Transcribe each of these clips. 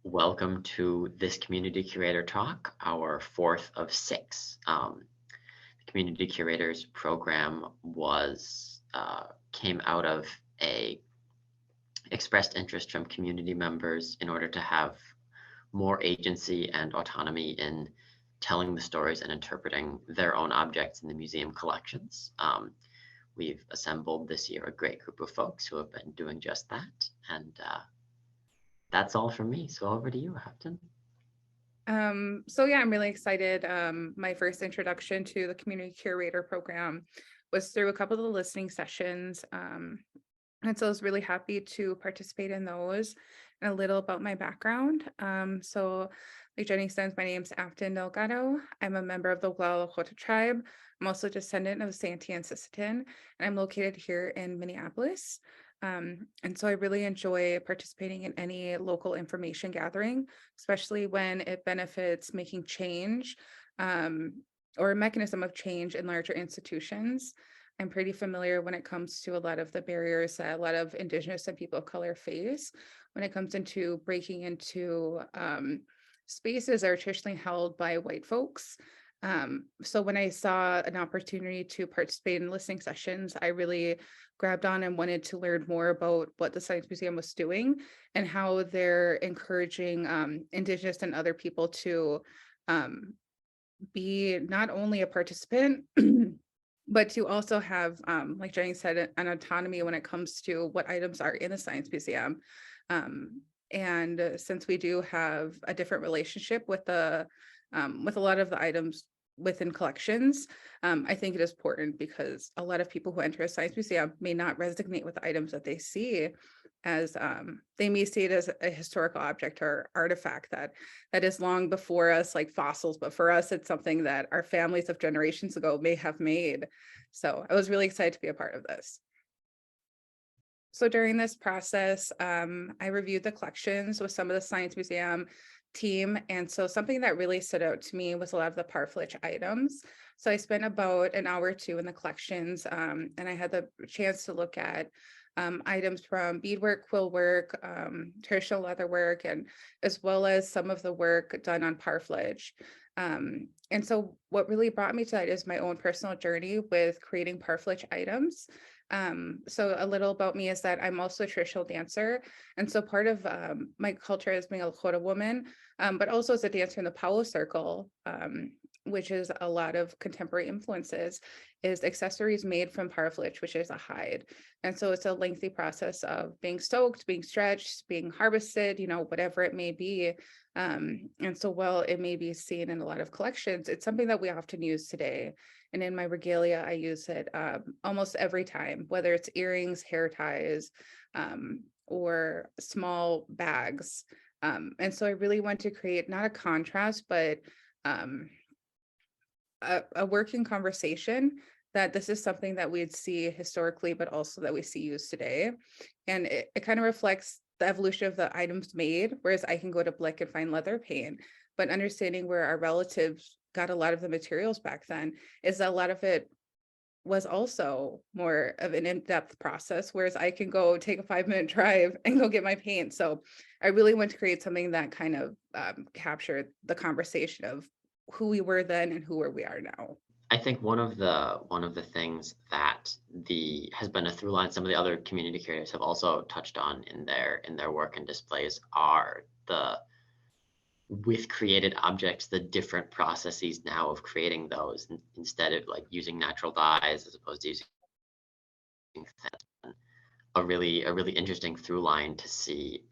Welcome to this Community Curator Talk, our fourth of six. The Community Curators program came out of a expressed interest from community members in order to have more agency and autonomy in telling the stories and interpreting their own objects in the museum collections. We've assembled this year a great group of folks who have been doing just that, and that's all from me. So over to you, Afton. I'm really excited. My first introduction to the Community Curator program was through a couple of the listening sessions. And so I was really happy to participate in those and a little about my background. Like Jenny says, my name's Afton Delgado. I'm a member of the Lakota tribe. I'm also a descendant of Santee and Sisseton, and I'm located here in Minneapolis. And so I really enjoy participating in any local information gathering, especially when it benefits making change or a mechanism of change in larger institutions. I'm pretty familiar when it comes to a lot of the barriers that a lot of Indigenous and people of color face when it comes into breaking into spaces that are traditionally held by white folks. So when I saw an opportunity to participate in listening sessions, I really grabbed on and wanted to learn more about what the Science Museum was doing and how they're encouraging Indigenous and other people to be not only a participant, but to also have, like Jenny said, an autonomy when it comes to what items are in the Science Museum. And since we do have a different relationship with a lot of the items within collections, I think it is important because a lot of people who enter a science museum may not resonate with the items that they see, as they may see it as a historical object or artifact that is long before us, like fossils, but for us it's something that our families of generations ago may have made. So I was really excited to be a part of this. So during this process, I reviewed the collections with some of the Science Museum team. And so something that really stood out to me was a lot of the parfleche items. So I spent about an hour or two in the collections, and I had the chance to look at items from beadwork, quill work, traditional leather work, and as well as some of the work done on parfleche. And so what really brought me to that is my own personal journey with creating parfleche items. So a little about me is that I'm also a traditional dancer. And so part of my culture is being a Lakota woman, but also as a dancer in the Powwow Circle, which is a lot of contemporary influences, is accessories made from parfleche, which is a hide. And so it's a lengthy process of being soaked, being stretched, being harvested, whatever it may be. And so while it may be seen in a lot of collections, it's something that we often use today. And in my regalia, I use it almost every time, whether it's earrings, hair ties, or small bags. And so I really want to create not a contrast, but a working conversation that this is something that we'd see historically, but also that we see used today. And it kind of reflects the evolution of the items made, whereas I can go to Blick and find leather paint, but understanding where our relatives got a lot of the materials back then is that a lot of it was also more of an in-depth process, whereas I can go take a 5-minute drive and go get my paint. So I really want to create something that kind of captured the conversation of who we were then and who we are now. I think one of the things that has been a through line some of the other community curators have also touched on in their work and displays are the with created objects, the different processes now of creating those instead of like using natural dyes as opposed to using a really interesting through line to see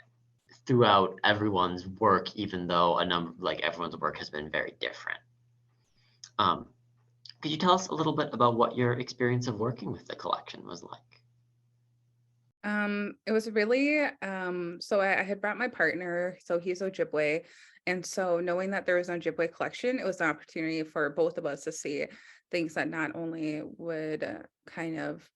throughout everyone's work, even though everyone's work has been very different. Could you tell us a little bit about what your experience of working with the collection was like? It was really, so I had brought my partner, so he's Ojibwe. And so knowing that there was an Ojibwe collection, it was an opportunity for both of us to see things that not only would kind of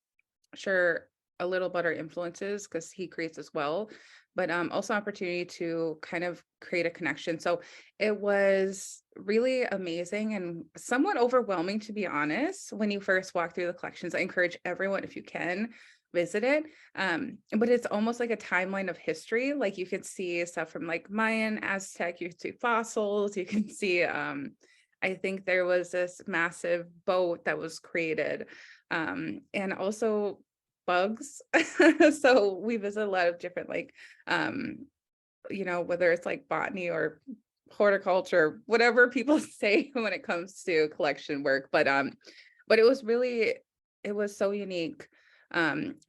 share a little about our influences, because he creates as well, but also opportunity to kind of create a connection. So it was really amazing and somewhat overwhelming, to be honest, when you first walk through the collections. I encourage everyone, if you can, visit it. But it's almost like a timeline of history. Like you can see stuff from like Mayan, Aztec, you can see fossils, you can see I think there was this massive boat that was created. And also bugs. So we visit a lot of different like whether it's like botany or horticulture, whatever people say when it comes to collection work. But it was so unique.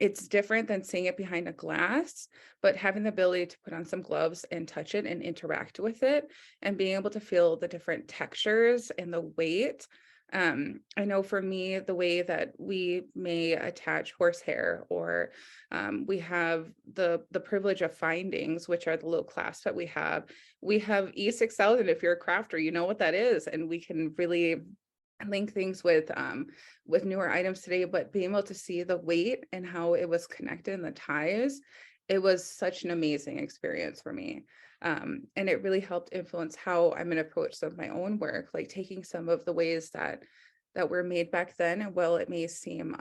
It's different than seeing it behind a glass, but having the ability to put on some gloves and touch it and interact with it and being able to feel the different textures and the weight. I know for me, the way that we may attach horsehair, or we have the privilege of findings, which are the little clasps that we have. We have E6000. If you're a crafter, you know what that is, and we can really link things with newer items today. But being able to see the weight and how it was connected in the ties, it was such an amazing experience for me. And it really helped influence how I'm going to approach some of my own work, like taking some of the ways that were made back then. And while it may seem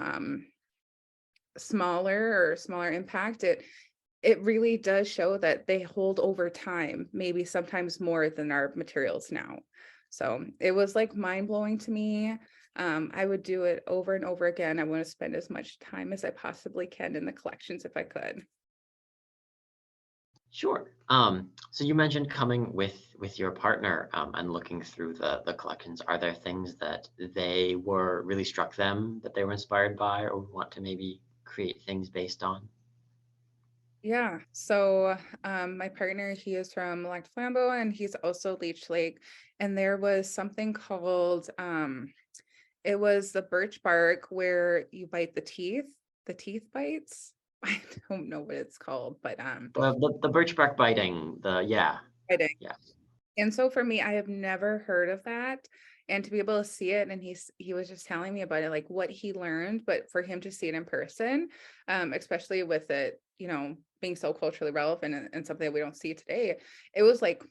smaller impact, it really does show that they hold over time, maybe sometimes more than our materials now. So it was like mind blowing to me. I would do it over and over again. I want to spend as much time as I possibly can in the collections if I could. Sure. So you mentioned coming with your partner and looking through the collections. Are there things that they were really struck them that they were inspired by or want to maybe create things based on? Yeah. So my partner, he is from Lac Flambeau and he's also Leech Lake. And there was something called it was the birch bark where you bite the teeth bites. I don't know what it's called, but The birch bark biting, yeah, biting. yeah. And so for me, I have never heard of that. And to be able to see it, and he was just telling me about it, like what he learned, but for him to see it in person, especially with it, being so culturally relevant and something that we don't see today, it was like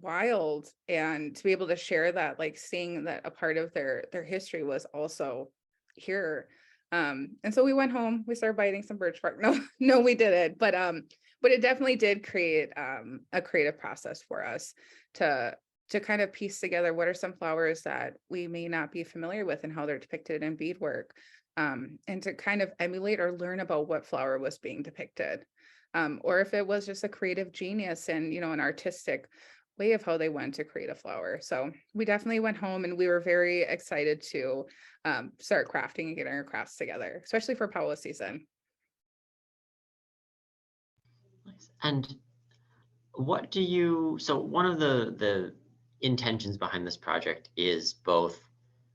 wild. And to be able to share that, like seeing that a part of their history was also here. And so we went home, we started biting some birch bark. No, no, we didn't. But it definitely did create a creative process for us to kind of piece together what are some flowers that we may not be familiar with and how they're depicted in beadwork. And to kind of emulate or learn about what flower was being depicted. Or if it was just a creative genius and an artistic way of how they went to create a flower. So we definitely went home and we were very excited to start crafting and getting our crafts together, especially for Paua season. Nice. And so one of the intentions behind this project is both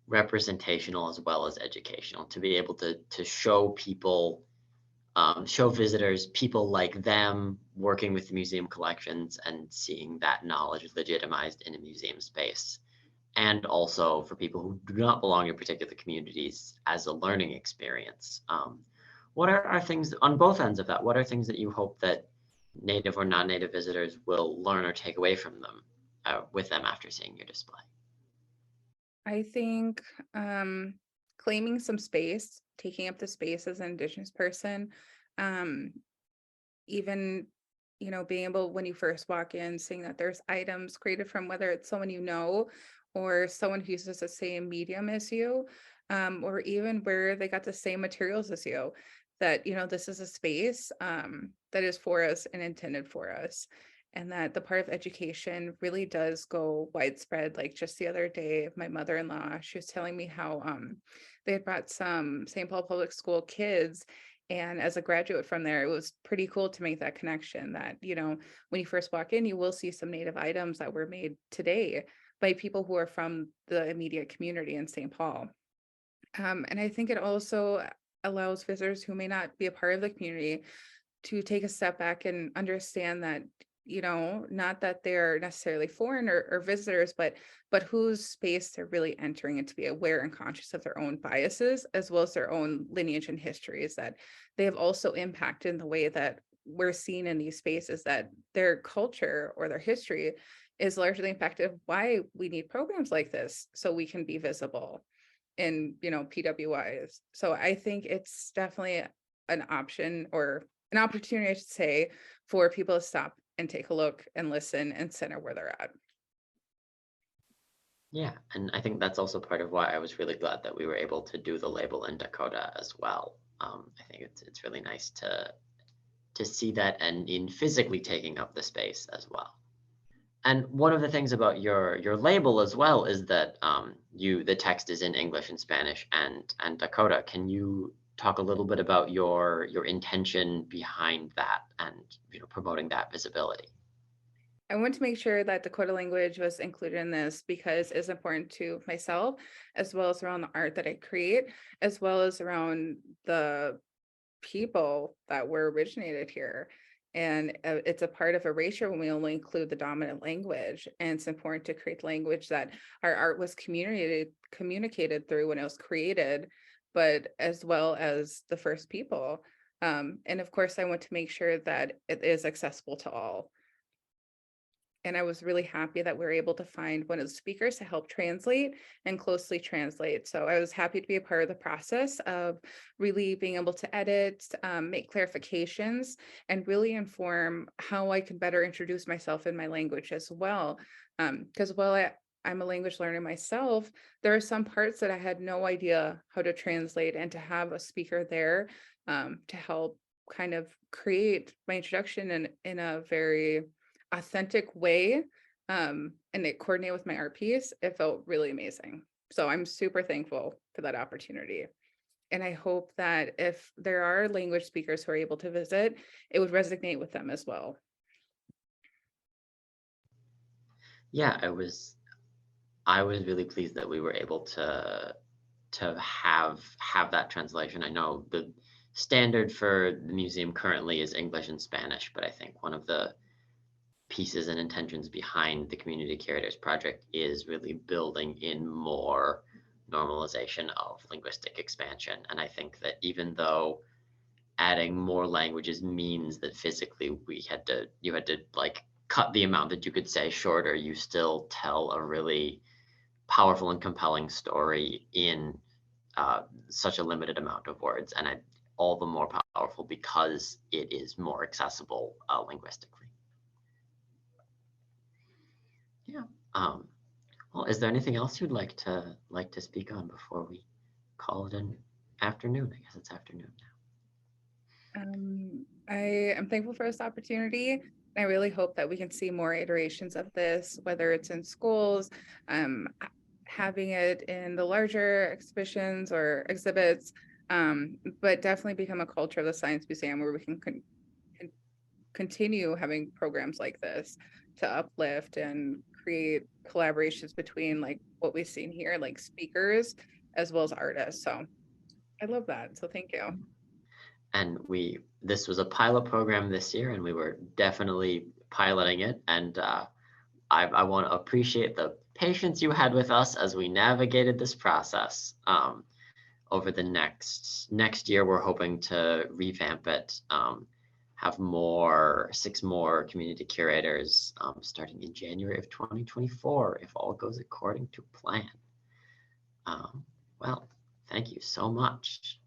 representational as well as educational, to be able to show people, show visitors, people like them working with the museum collections and seeing that knowledge legitimized in a museum space. And also for people who do not belong in particular communities as a learning experience. What are things on both ends of that? What are things that you hope that native or non-native visitors will learn or take away from them with them after seeing your display? I think claiming some space, taking up the space as an Indigenous person, um, even being able when you first walk in, seeing that there's items created from whether it's someone or someone who uses the same medium as you, or even where they got the same materials as you, that this is a space that is for us and intended for us. And that the part of education really does go widespread. Like just the other day, my mother-in-law, she was telling me how they had brought some St. Paul Public School kids. And as a graduate from there, it was pretty cool to make that connection that, when you first walk in, you will see some native items that were made today by people who are from the immediate community in St. Paul. And I think it also allows visitors who may not be a part of the community to take a step back and understand that, not that they're necessarily foreign or visitors, but whose space they're really entering, and to be aware and conscious of their own biases as well as their own lineage and histories, that they have also impacted the way that we're seen in these spaces, that their culture or their history is largely impacted why we need programs like this so we can be visible in PWIs. So I think it's definitely an option or an opportunity, I should say, for people to stop and take a look and listen and center where they're at. Yeah, and I think that's also part of why I was really glad that we were able to do the label in Dakota as well. I think it's really nice to see that and in physically taking up the space as well. And one of the things about your label as well is that the text is in English and Spanish and Dakota. Can you talk a little bit about your intention behind that and promoting that visibility? I want to make sure that Dakota language was included in this because it's important to myself, as well as around the art that I create, as well as around the people that were originated here. And it's a part of erasure when we only include the dominant language. And it's important to create language that our art was communicated through when it was created, but as well as the first people. And of course, I want to make sure that it is accessible to all. And I was really happy that we were able to find one of the speakers to help translate and closely translate. So I was happy to be a part of the process of really being able to edit, make clarifications, and really inform how I can better introduce myself in my language as well. Because I'm a language learner myself, there are some parts that I had no idea how to translate, and to have a speaker there to help kind of create my introduction in a very authentic way, and it coordinated with my art piece, it felt really amazing. So I'm super thankful for that opportunity. And I hope that if there are language speakers who are able to visit, it would resonate with them as well. Yeah, I was really pleased that we were able to have that translation. I know the standard for the museum currently is English and Spanish, but I think one of the pieces and intentions behind the Community Curators project is really building in more normalization of linguistic expansion. And I think that even though adding more languages means that physically you had to like cut the amount that you could say shorter, you still tell a really powerful and compelling story in such a limited amount of words, and all the more powerful because it is more accessible linguistically. Yeah. Um, well, is there anything else you'd like to speak on before we call it an afternoon? I guess it's afternoon I am thankful for this opportunity. I really hope that we can see more iterations of this, whether it's in schools, having it in the larger exhibitions or exhibits, but definitely become a culture of the Science Museum where we can continue having programs like this to uplift and create collaborations between like what we've seen here, like speakers as well as artists. So I love that. So thank you. now. And this was a pilot program this year, and we were definitely piloting it. And I want to appreciate the patience you had with us as we navigated this process. Over the next year, we're hoping to revamp it, have 6 more community curators starting in January of 2024, if all goes according to plan. Well, thank you so much.